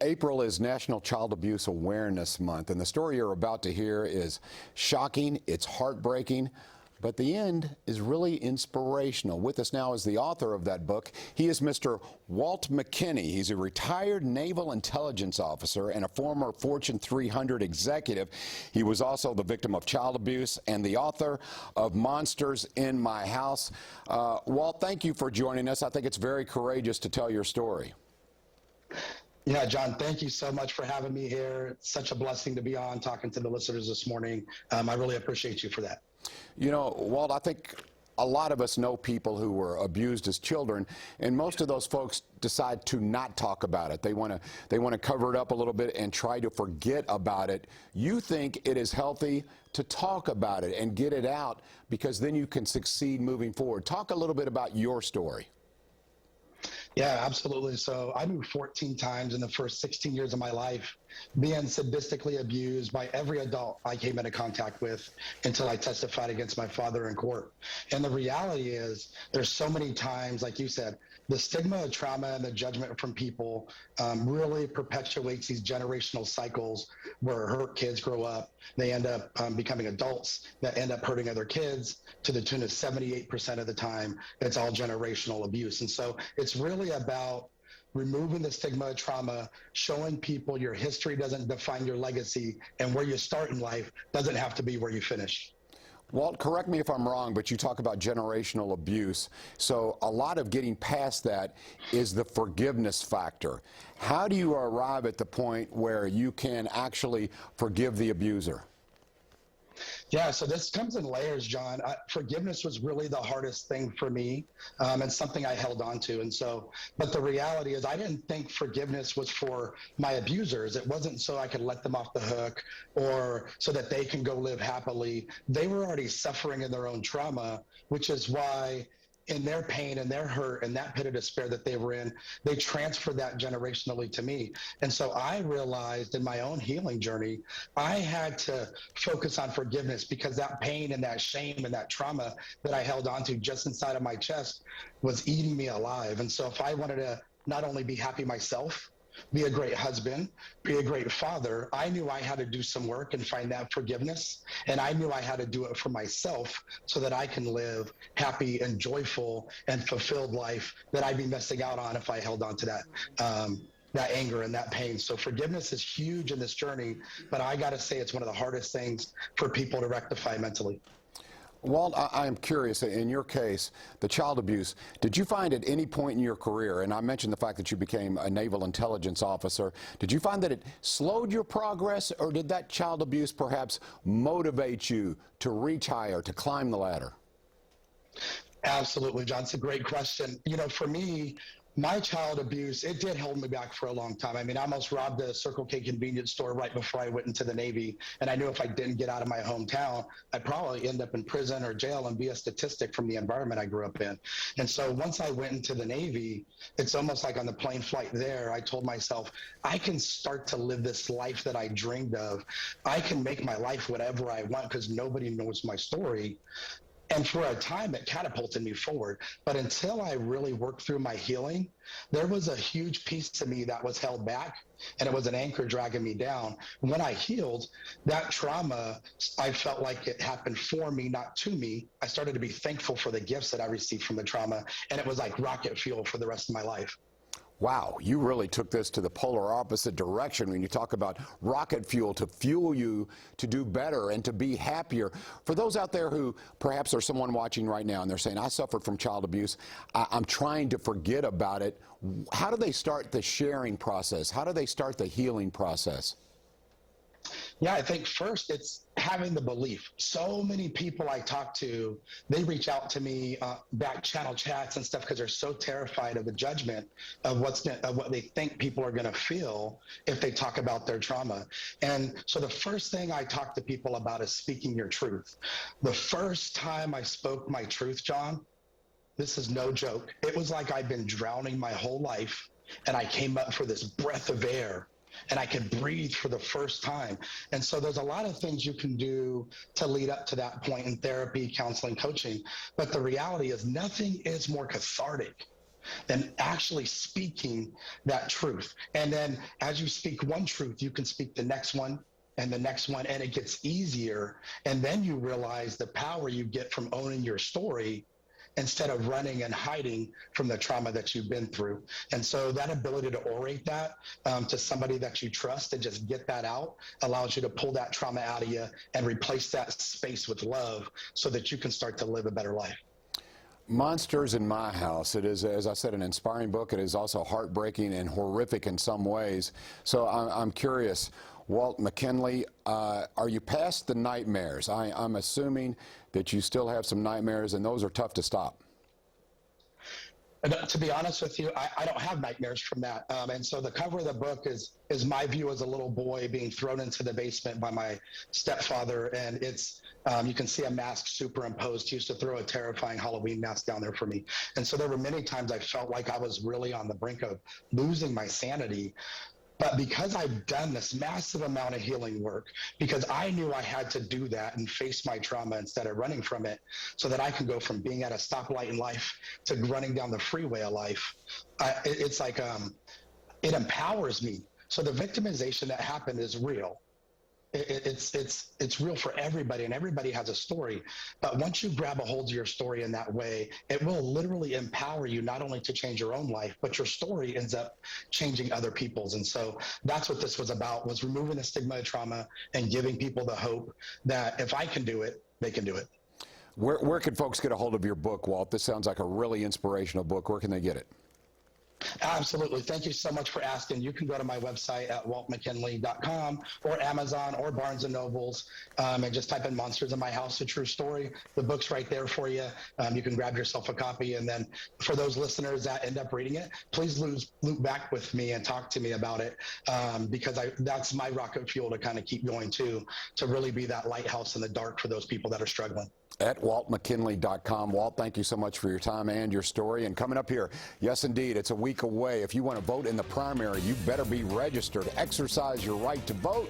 April is National Child Abuse Awareness Month, and the story you're about to hear is shocking, it's heartbreaking, but the end is really inspirational. With us now is the author of that book. He is Mr. Walt McKinley. He's a retired naval intelligence officer and a former Fortune 300 executive. He was also the victim of child abuse and the author of Monsters in My House. Walt, thank you for joining us. I think it's very courageous to tell your story. Yeah, John, thank you so much for having me here. It's such a blessing to be on talking to the listeners this morning. I really appreciate you for that. You know, Walt, I think a lot of us know people who were abused as children, and most of those folks decide to not talk about it. They want to cover it up a little bit and try to forget about it. You think it is healthy to talk about it and get it out because then you can succeed moving forward. Talk a little bit about your story. Yeah, absolutely. So I moved 14 times in the first 16 years of my life, being sadistically abused by every adult I came into contact with until I testified against my father in court. And the reality is there's so many times, like you said, the stigma of trauma and the judgment from people really perpetuates these generational cycles where hurt kids grow up. They end up becoming adults that end up hurting other kids to the tune of 78% of the time. It's all generational abuse. And so it's really about removing the stigma of trauma, showing people your history doesn't define your legacy, and where you start in life doesn't have to be where you finish. Walt, correct me if I'm wrong, but you talk about generational abuse. So a lot of getting past that is the forgiveness factor. How do you arrive at the point where you can actually forgive the abuser? Yeah, so this comes in layers, John. Forgiveness was really the hardest thing for me, and something I held on to. And so, but the reality is I didn't think forgiveness was for my abusers. It wasn't so I could let them off the hook or so that they can go live happily. They were already suffering in their own trauma, which is why in their pain and their hurt and that pit of despair that they were in, they transferred that generationally to me. And so I realized in my own healing journey, I had to focus on forgiveness because that pain and that shame and that trauma that I held onto just inside of my chest was eating me alive. And so if I wanted to not only be happy myself, be a great husband, be a great father, I knew I had to do some work and find that forgiveness. And I knew I had to do it for myself so that I can live happy and joyful and fulfilled life that I'd be missing out on if I held on to that anger and that pain. So forgiveness is huge in this journey, but I got to say it's one of the hardest things for people to rectify mentally. Walt, I am curious, in your case, the child abuse, did you find at any point in your career, and I mentioned the fact that you became a naval intelligence officer, did you find that it slowed your progress, or did that child abuse perhaps motivate you to reach higher, to climb the ladder? Absolutely, John. It's a great question. You know, for me, my child abuse, it did hold me back for a long time. I mean, I almost robbed a Circle K convenience store right before I went into the Navy. And I knew if I didn't get out of my hometown, I'd probably end up in prison or jail and be a statistic from the environment I grew up in. And so once I went into the Navy, it's almost like on the plane flight there, I told myself, I can start to live this life that I dreamed of. I can make my life whatever I want because nobody knows my story. And for a time, it catapulted me forward. But until I really worked through my healing, there was a huge piece of me that was held back, and it was an anchor dragging me down. When I healed, that trauma, I felt like it happened for me, not to me. I started to be thankful for the gifts that I received from the trauma, and it was like rocket fuel for the rest of my life. Wow, you really took this to the polar opposite direction when you talk about rocket fuel to fuel you to do better and to be happier. For those out there who perhaps are someone watching right now and they're saying, I suffered from child abuse, I'm trying to forget about it. How do they start the sharing process? How do they start the healing process? Yeah, I think first it's having the belief. So many people I talk to, they reach out to me back channel chats and stuff because they're so terrified of the judgment of what they think people are going to feel if they talk about their trauma. And so the first thing I talk to people about is speaking your truth. The first time I spoke my truth, John, this is no joke. It was like I'd been drowning my whole life and I came up for this breath of air. And I could breathe for the first time. And so there's a lot of things you can do to lead up to that point in therapy, counseling, coaching. But the reality is nothing is more cathartic and actually speaking that truth. And then as you speak one truth, you can speak the next one and the next one, and it gets easier. And then you realize the power you get from owning your story instead of running and hiding from the trauma that you've been through. And so that ability to orate that to somebody that you trust and just get that out allows you to pull that trauma out of you and replace that space with love so that you can start to live a better life. Monsters in My House. It is, as I said, an inspiring book. It is also heartbreaking and horrific in some ways. So I'm curious, Walt McKinley, are you past the nightmares? I'm assuming that you still have some nightmares, and those are tough to stop. To be honest with you, I don't have nightmares from that. And so the cover of the book is my view as a little boy being thrown into the basement by my stepfather. And it's, you can see a mask superimposed. He used to throw a terrifying Halloween mask down there for me. And so there were many times I felt like I was really on the brink of losing my sanity. But because I've done this massive amount of healing work, because I knew I had to do that and face my trauma instead of running from it, so that I can go from being at a stoplight in life to running down the freeway of life, it's like it empowers me. So the victimization that happened is real. It's real for everybody, and everybody has a story. But once you grab a hold of your story in that way, it will literally empower you not only to change your own life, but your story ends up changing other people's. And so that's what this was about, was removing the stigma of trauma and giving people the hope that if I can do it, they can do it. Where can folks get a hold of your book, Walt? This sounds like a really inspirational book. Where can they get it? Absolutely. Thank you so much for asking. You can go to my website at waltmckinley.com or Amazon or Barnes & Nobles and just type in Monsters in My House, A True Story. The book's right there for you. You can grab yourself a copy. And then for those listeners that end up reading it, please loop back with me and talk to me about it because that's my rocket fuel to kind of keep going too, to really be that lighthouse in the dark for those people that are struggling. At waltmckinley.com. Walt, thank you so much for your time and your story. And coming up here, yes, indeed, it's a week away. If you want to vote in the primary, you better be registered. Exercise your right to vote.